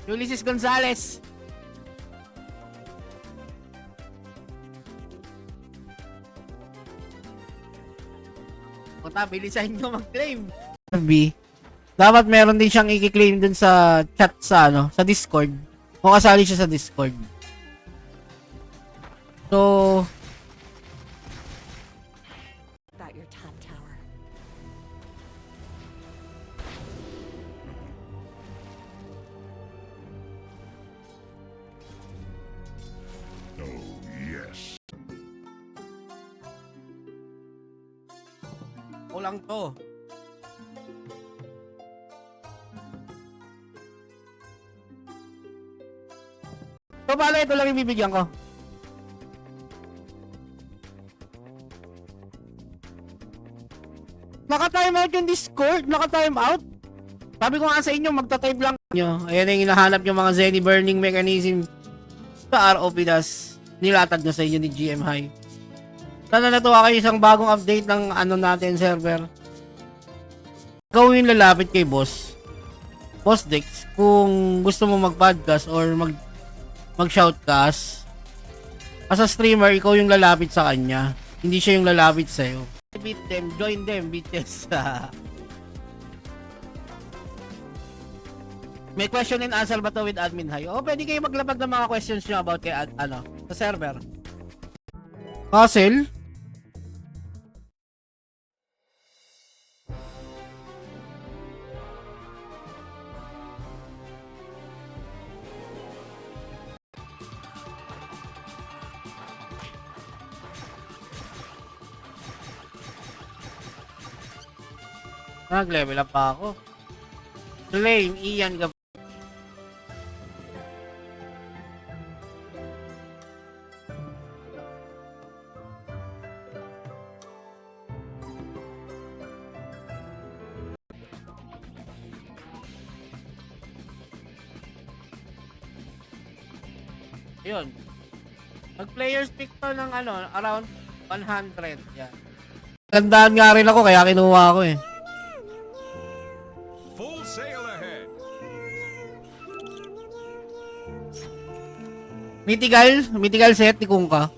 Ulysses Gonzalez. Puta, bilisan nyo mag-claim. B. Dapat meron din siyang i-claim dun sa chat sa sa Discord. Kung kasali siya sa Discord. So, About your top tower. ako lang to. So, bala ito lang yung bibigyan ko. Naka-time out yung Discord? Naka-time out? Sabi ko nga sa inyo, magta-type lang nyo. Ayan yung hinahanap yung mga Zenny burning mechanism sa ROP das. Nilatag na sa inyo ni GM High. Sana natuwa kayo isang bagong update ng natin server. Gawin lalapit kay boss. Boss Dex, kung gusto mo mag-podcast or mag-shoutcast, as a streamer, ikaw yung lalapit sa kanya. Hindi siya yung lalapit sa'yo. Beat them, join them, bitches. May question and answer ba to with Admin High? O, pwede kayo maglapag ng mga questions nyo about kay, sa server. Castle? Nag-level up pa ako. Flame, Ian, yun. Mag-players pick to ng around 100. Yan. Gandaan nga rin ako kaya kinuha ko eh. Full sail ahead. Mythical set ni Kungka.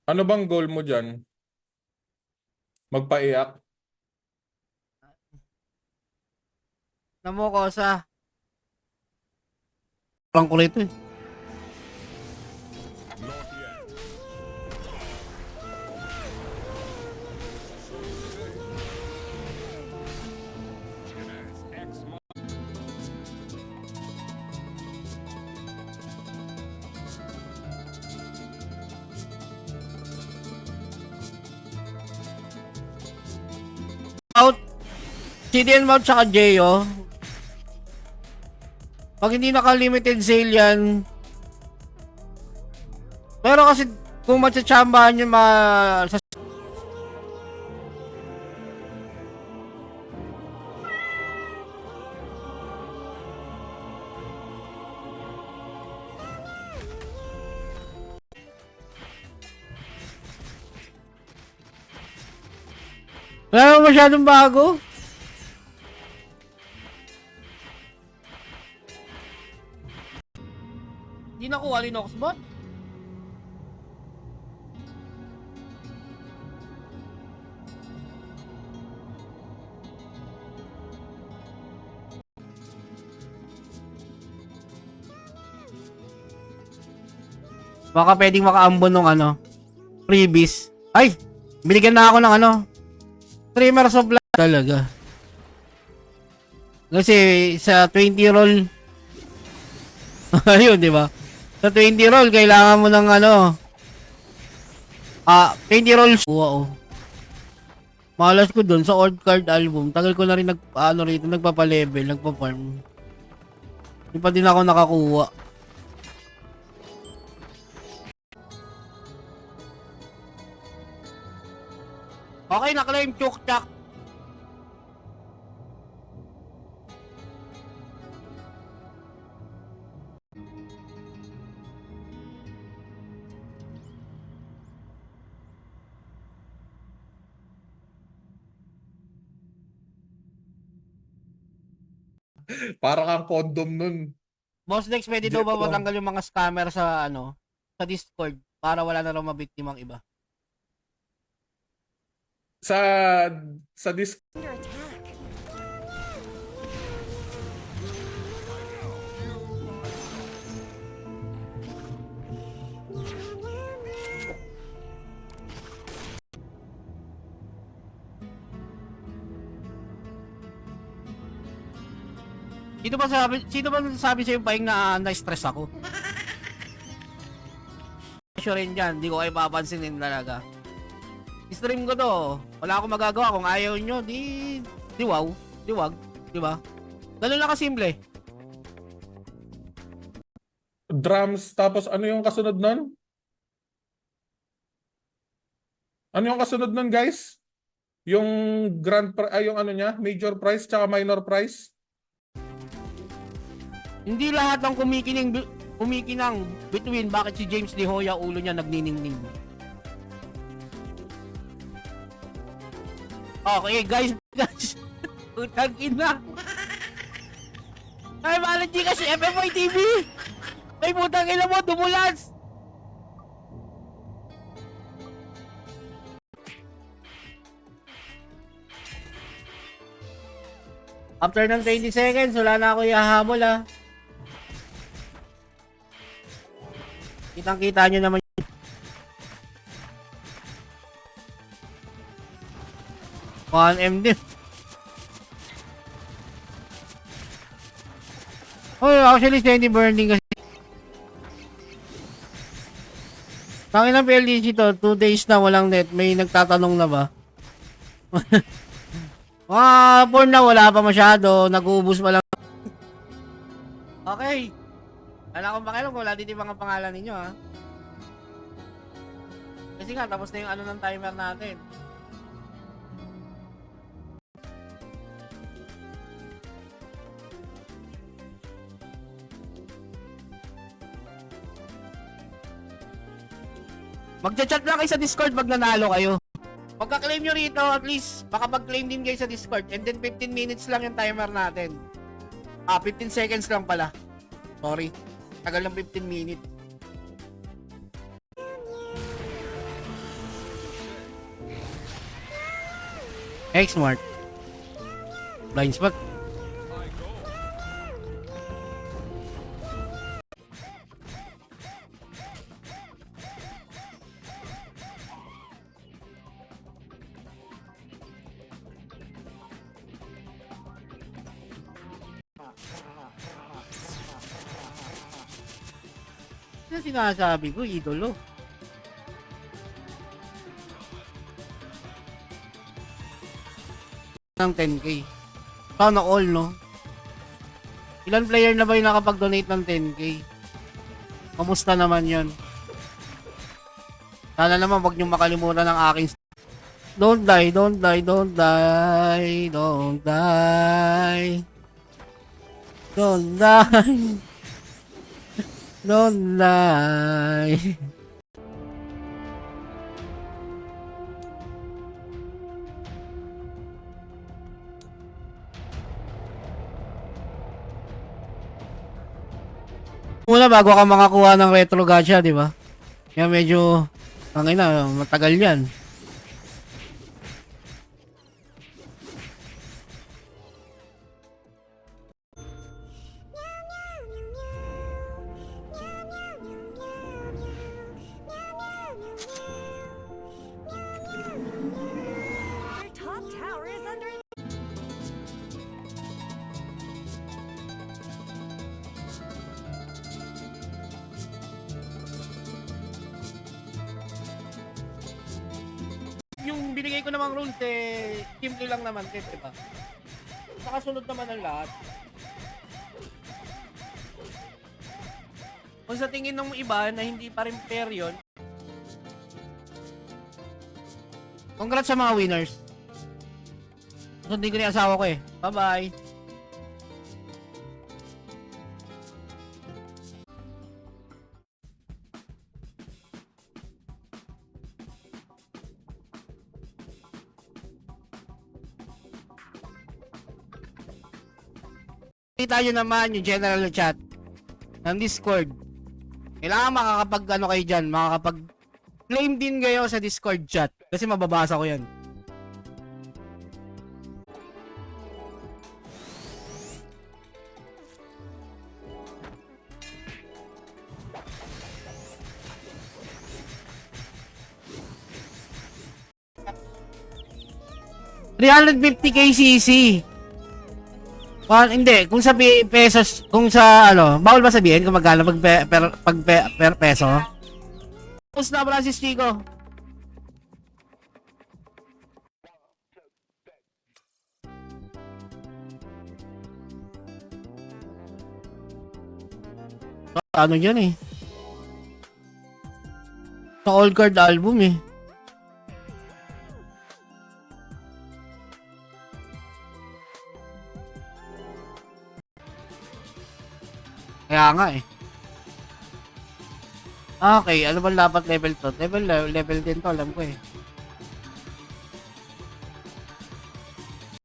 Ano bang goal mo dyan? Magpaiyak? Namuko sa parang ko rito eh. Not yet. Out. CDN Mount tsaka Jeyo. Pag hindi naka-limited sale yan. Pero kasi kung matsatsambahan yung sa wala naman masyadong bago. Hindi nakuha Linux bot. Baka pwedeng makaambon ng freebies. Ay! Binigyan na ako ng streamers of life talaga. Kasi sa 20 roll ayun, di ba? Sa 20 roll kailangan mo ng 20 rolls. Wow. Malas ko dun sa old card album. Tagal ko na rin rito, nagpapa-level, nagpa-farm. Hindi pa din ako nakakuha. Okay, na-claim Chukchak. Para kang condom nun. Boss Dex, pwede daw ba Jepo. matanggal yung mga scammer sa sa Discord para wala na raw mabiktimang iba? Sa sa dis Under attack. Sino ba sabi sa'yo paing na-stress ako? Sure rin dyan, di ko kayo papansinin talaga. Stream ko to, wala akong magagawa. Kung ayaw nyo, di wow, di wag, di ba? Ganun lang kasimple. drums, tapos ano yung kasunod nun? Ano yung kasunod nun, guys? Yung yung ano niya, major prize tsaka minor prize? Hindi lahat ng kumikinang between bakit si James De Hoya ulo niya nagniningning. Okay, guys. Utang ina. Ay, apology kasi FFY TV. Ay, putang ina mo, dumulans. After ng 20 seconds, wala na ako ihahabol Kitang-kita nyo naman. One M din. Oh, actually, steady burning kasi. Tangin ng PLDC to, 2 days na walang net. May nagtatanong na ba? Porn na wala pa masyado. Nag-uubos pa lang. Okay. Wala akong pakialam kung wala dito yung mga pangalan ninyo, ha? Kasi nga, tapos na yung ng timer natin. Magchat-chat lang kayo sa Discord pag nanalo kayo. Pagka-claim nyo rito, at least makapag-claim din kayo sa Discord. And then 15 minutes lang yung timer natin. 15 seconds lang pala. Sorry. Tagal ng 15 minutes. X-Mart. Blind spot. Ano sinasabi ko, idolo? Ng 10k. Sana all, no? Ilan player na ba yung nakapag-donate ng 10k? Kamusta naman yon? Sana naman wag niyong makalimutan ng aking don't die, don't die, don't die, don't die. Don't die. Don't die. Muna bago ka makakuha ng retro gacha, di ba? Kaya medyo, na, matagal yan. Your top tower is under Yung binigay ko namang rules simple lang naman din, di ba? Nakasunod naman ang lahat. Kung sa tingin ng iba na hindi pa rin fair yun, congrats sa mga winners. Sundin ko na yung asawa ko Bye-bye. Kita nyo naman yung general chat ng Discord. Kailangan makakapag ano kayo dyan, makakapag claim din kayo sa Discord chat. Kasi mababasa ko yan. $350k CC. Hindi, kung sabi pesos, kung sa ano, bawal ba sabihin kung magkano per peso? Tapos na Francis Chico. Ano yan eh? Sa all card album eh. Kaya nga eh. Okay, ano ba dapat level to? Level din to, alam ko eh.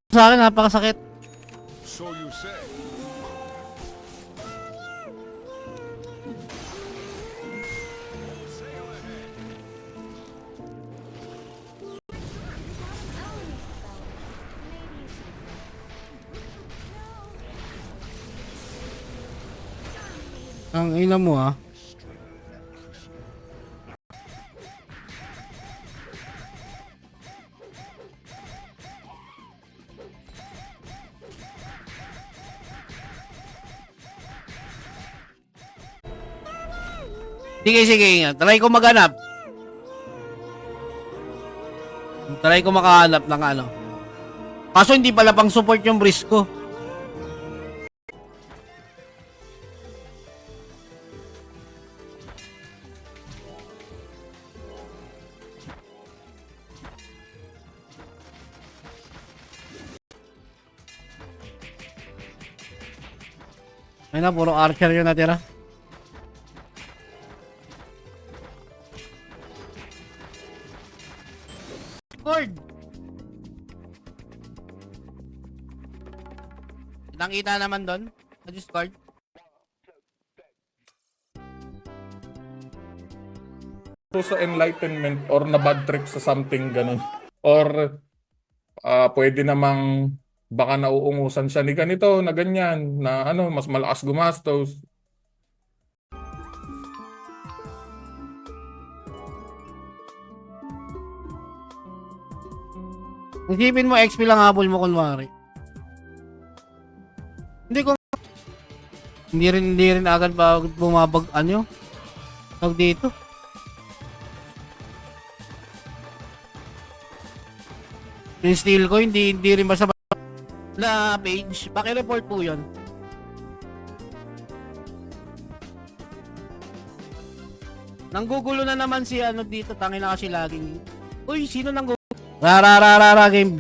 Sa akin, napakasakit. So you say. Sail ahead. Ang ina mo ah. Sige. Try ko maghanap. Try ko makahanap ng ano. Kaso hindi pala pang support yung Brisco. Ay na, puro archer yung natira. Discord! Nakita naman doon sa Discord. Sa enlightenment or na bad trip sa something ganun. Or pwede namang baka nauungusan siya ni ganito na ganyan na ano mas malakas gumastos. Isipin mo XP lang habol mo kunwari. Hindi rin agad ba bumabag ano? Tawag dito. Yung steal ko hindi rin basta na page, paki-report po 'yon. Nanggugulo na naman si ano dito, tangin na kasi laging. Uy, sino nanggugulo? Rara game.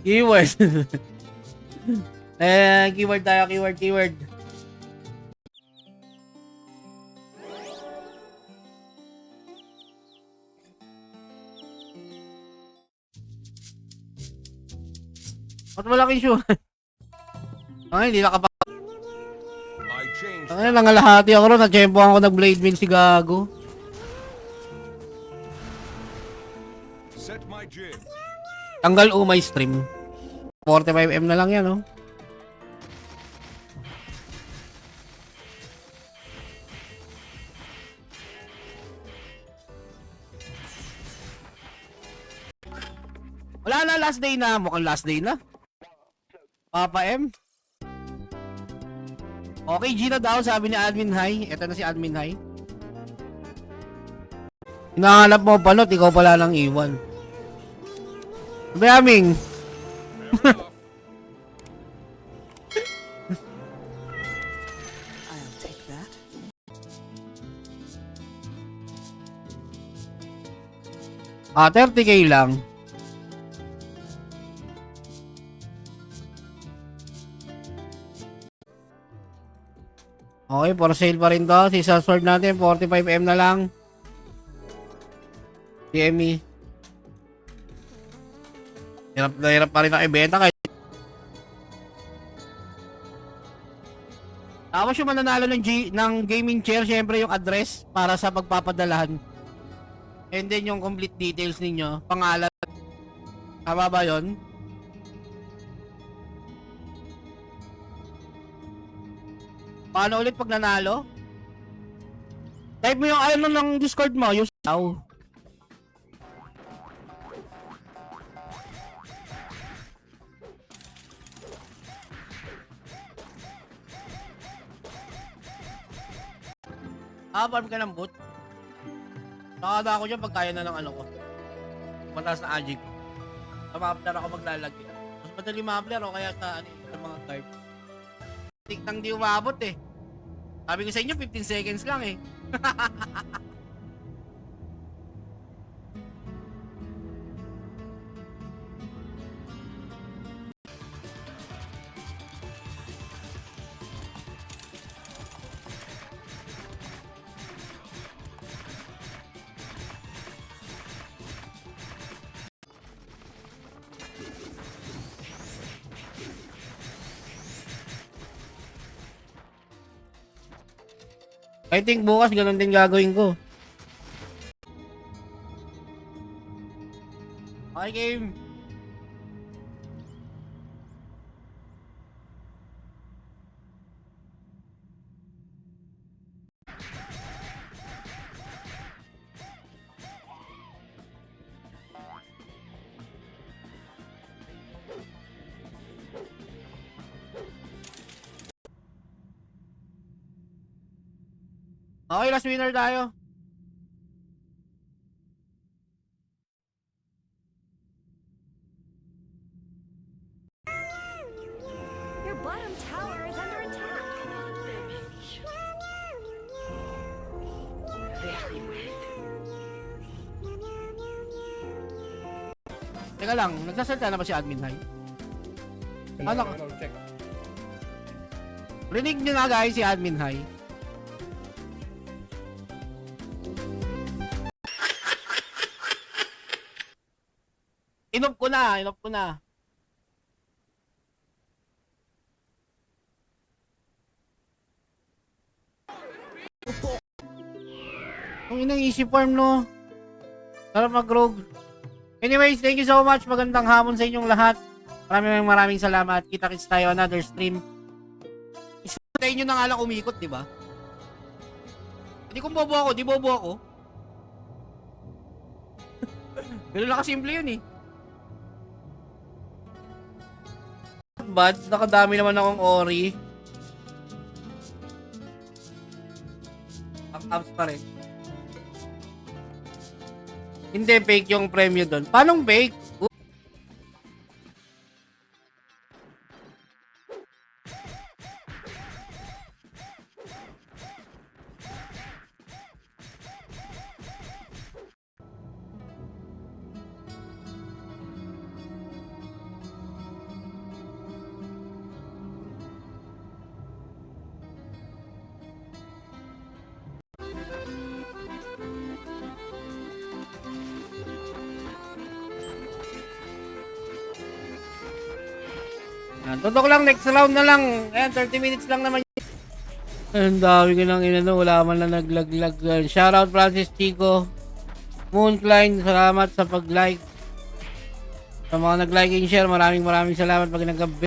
Keyword. Keyword tayo, keyword. Ba't malaking show? Ay, hindi nakapa... I changed. Ay, nangalahati ako ron. Na-champuan ko nag-blade mail si Gago. Set my jib. Tanggal umay stream. 45M na lang yan, oh. Wala na, last day na. Mukhang last day na. Papa M. Okay, G na daw, sabi ni Admin High. Ito na si Admin High. Hinahanap mo pa, ikaw pala nang iwan. Sabi aming. I'll take that. Ah, 30k lang. Okay, for sale pa rin to. Si sword natin, 45M na lang. CME. Hirap na hirap pa rin ang ibenta kahit. Tapos yung mananalo ng gaming chair, syempre yung address para sa pagpapadalahan. And then yung complete details ninyo, pangalan. Tama ba yun? Paano ulit pag nanalo? Type mo yung ano ng Discord mo, yung saw. Farm ka ng boot. Nakada ako dyan pag kaya na ng ano ko. Mataas na agik. Sa mapler ako maglalagay. Mas madali mapler o kaya sa, ano, sa mga card. Tiktang di umabot eh. Sabi ko sa inyo, 15 seconds lang eh. I think bukas ganun din gagawin ko. Okay, game. Okay, last winner tayo. Your bottom tower is under attack. Teka lang, nagsasalita na ba si Admin High? Ano? Check. Rinig nyo na guys si Admin High. Inop ko na. Ang inang easy farm no. Sarap mag-rogue. Anyways, thank you so much. Magandang hapon sa inyong lahat. Maraming salamat. Kita-kits tayo another stream. Isa nyo na nga lang umikot, di ba? Hindi kung bobo ako, di bobo ako. Ganun lang kasimple yun eh. Bad, nakadami naman akong ori. Ang abs pa rin. Hindi fake yung premyo doon. Paano fake? Tutok lang, next round na lang. Ayan, 30 minutes lang naman. Ang dami ko nang inano, wala man lang naglaglag. Shoutout Francis Chico. Mooncline, salamat sa pag-like. Sa mga nag-like and share, maraming salamat pag nag-gabi.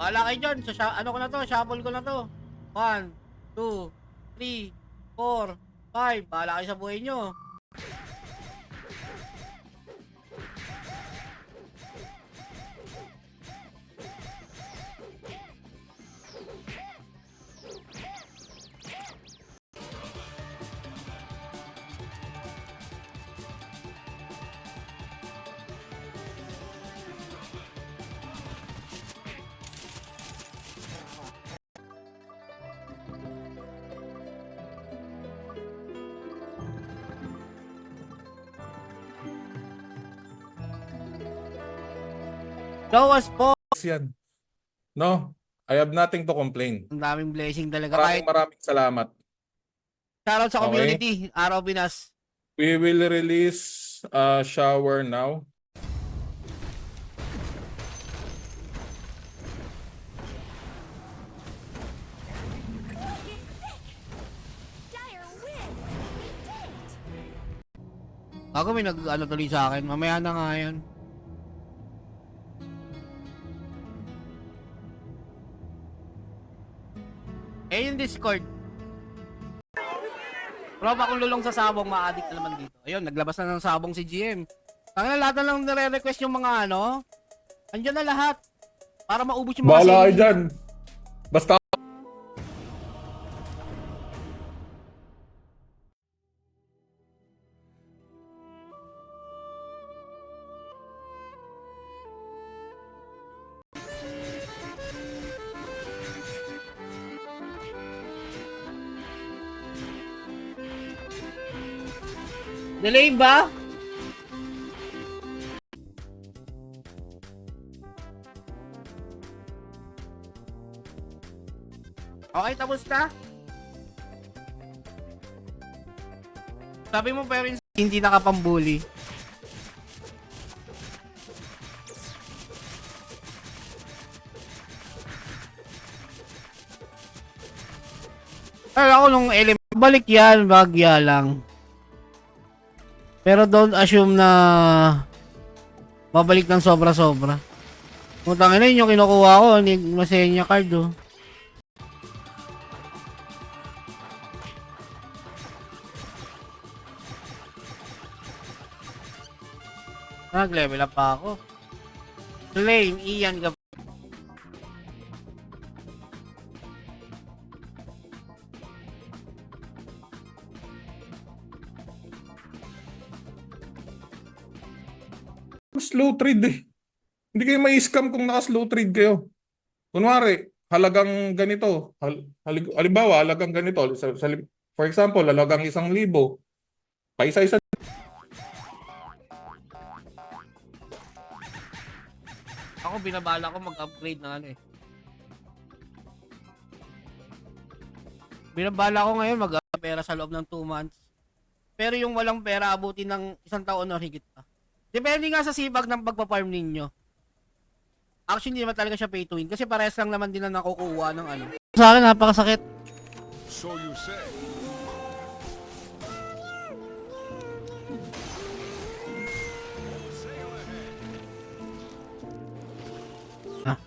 Wala kayo dyan. So, ano ko na to? Shuffle ko na to. 1, 2, 3, 4, 5. Bahala kayo sa buhay nyo. Lawas po. Yan. No? I have nothing to complain. Ang daming blessing talaga. Kahit Maraming salamat. shoutout sa Okay. community. Araw Pinas. We will release shower now. Dire win! We did it! Ako may nag-ano tuloy sa akin. Mamaya na nga yan. Eh yung Discord. Proba kung lulong sa sabong, ma-addict na naman dito. Ayun, naglabas na ng sabong si GM. Tangina, lahat na lang nare-request yung mga ano. Andiyan na lahat. Para maubos yung mga Bahala kayo selling. dyan. Basta Delay ba? Okay, tapos na? Sabi mo pero hindi nakapambuli. Ay, ako nung element, balik yan, bagya lang. Pero don't assume na babalik ng sobra-sobra. Putangin na yun yung kinukuha ko, ni Masenya card oh. Nag-level up pa ako. Flame, Ian, slow trade eh. Hindi kayo may scam kung naka-slow trade kayo. Kunwari, halagang ganito. Halimbawa, halagang ganito. For example, halagang 1,000. Paisa-isa. Ako binabala ko mag-upgrade na ano eh. Binabala ko ngayon mag-pera sa loob ng 2 months. Pero yung walang pera abutin ng 1 taon o higit pa. Depende nga sa sibag ng pagpa-farm ninyo. Actually, hindi naman talaga siya pay to win kasi parehas lang naman din na nakukuha ng ano. Sa akin, napakasakit. So you say. Sail ahead. Ah.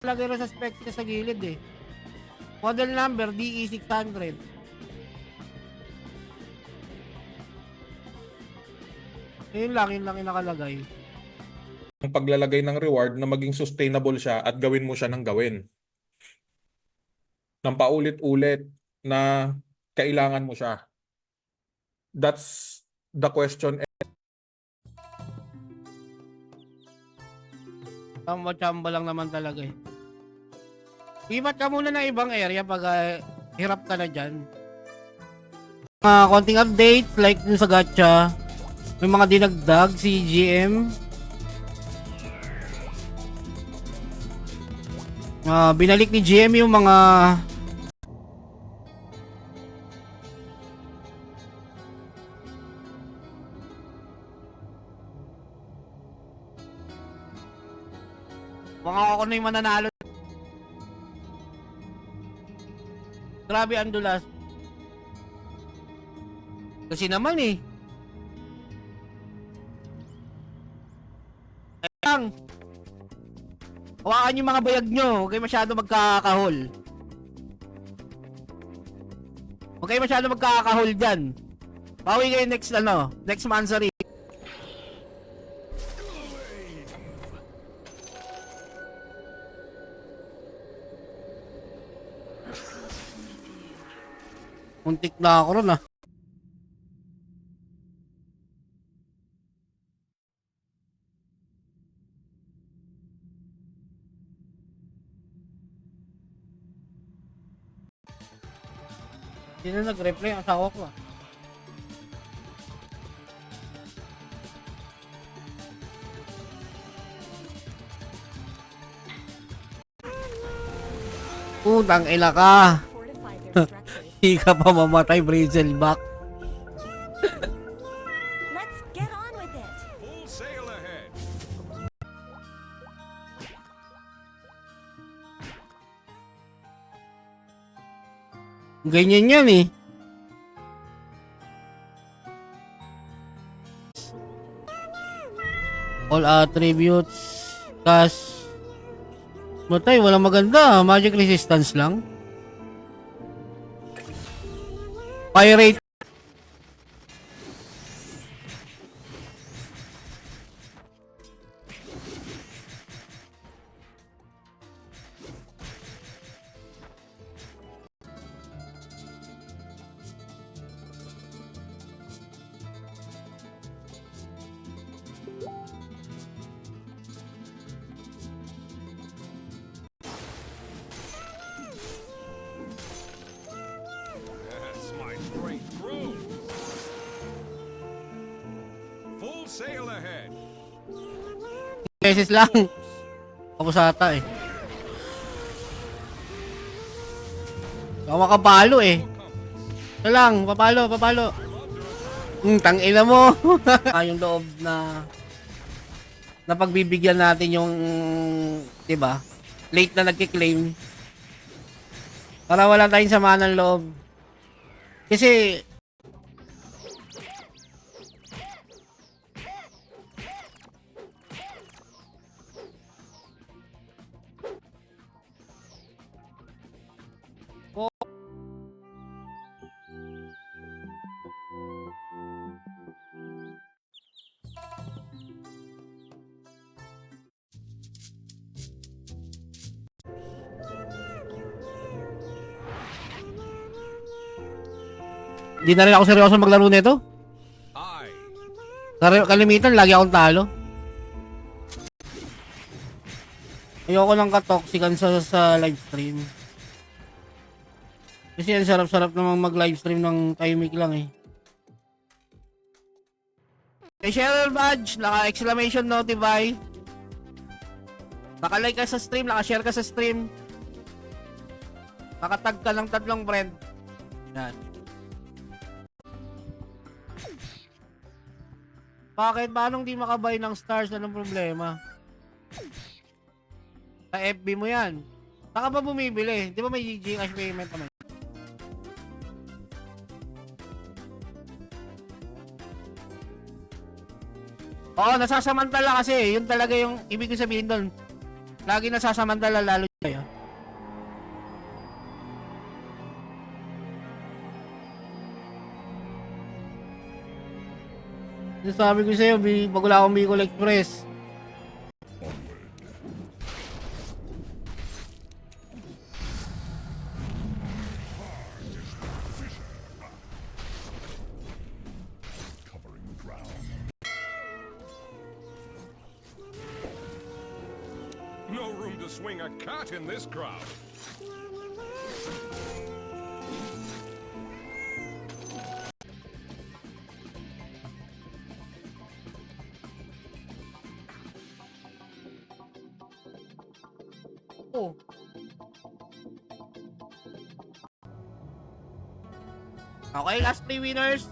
Lagay rin sa specs niya sa gilid eh. Model number DE600. Yun lang yung nakalagay. Ang paglalagay ng reward na maging sustainable siya at gawin mo siya ng gawin. Nang paulit-ulit na kailangan mo siya. That's the question. Chamba lang naman talaga eh. Ibat ka muna ng ibang area pag hirap ka na dyan. Konting update like dun sa gacha. May mga dinagdag si GM. Binalik ni GM yung mga ako na yung mananalo. Grabe ang dulas. Kasi naman eh. Ayang. Hawakan yung mga bayag nyo. Huwag kayo masyado magkakahol. Huwag kayo masyado magkakahol dyan. Bawi kayo next monthsary. Muntik na ako ron ah. Hindi na nag-reply ang asawa ko ah. Utang ina ka. Fortify their structures. Hindi ka pa mamatay, Brazelback. Let's get on with it. Full sail ahead. Ganyan yan eh. All attributes. Cast. Matay, walang maganda. Magic resistance lang. Pirate. That's my strength grows. Full sail ahead. Beses lang. Tapos ata eh. Baka makapalo eh. Ito lang, papalo. Tangina mo. Yung loob na pagbibigyan natin yung, 'di ba? Late na nagki-claim. Para wala tayong sama ng loob. Kasi di na rin ako seryoso maglaro nito. I Kalimitan, lagi akong talo. Ayoko lang katoxican sa live stream. Kasi ang sarap-sarap namang mag-live stream ng timing lang eh. May share badge, naka-exclamation notify. Naka-like ka sa stream, naka-share ka sa stream. Nakatag ka ng 3 friend. Yan. Bakit? Paano di makabay ng stars? Anong problema? Sa FB mo yan. Saka ba bumibili? Di ba may Gcash payment naman? Oo, nasasamantala kasi. Yun talaga yung ibig ko sabihin doon. Lagi nasasamantala lalo kayo. Sabi ko sa'yo, pag wala akong Bicol Express. no room to swing a cat in this crowd. Oh. Okay, last 3 winners.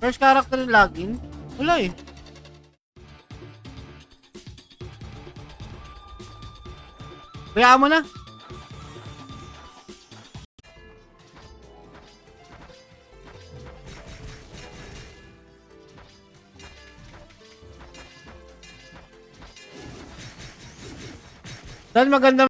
First character login? Wala eh. Kaya mo na. Saan maganda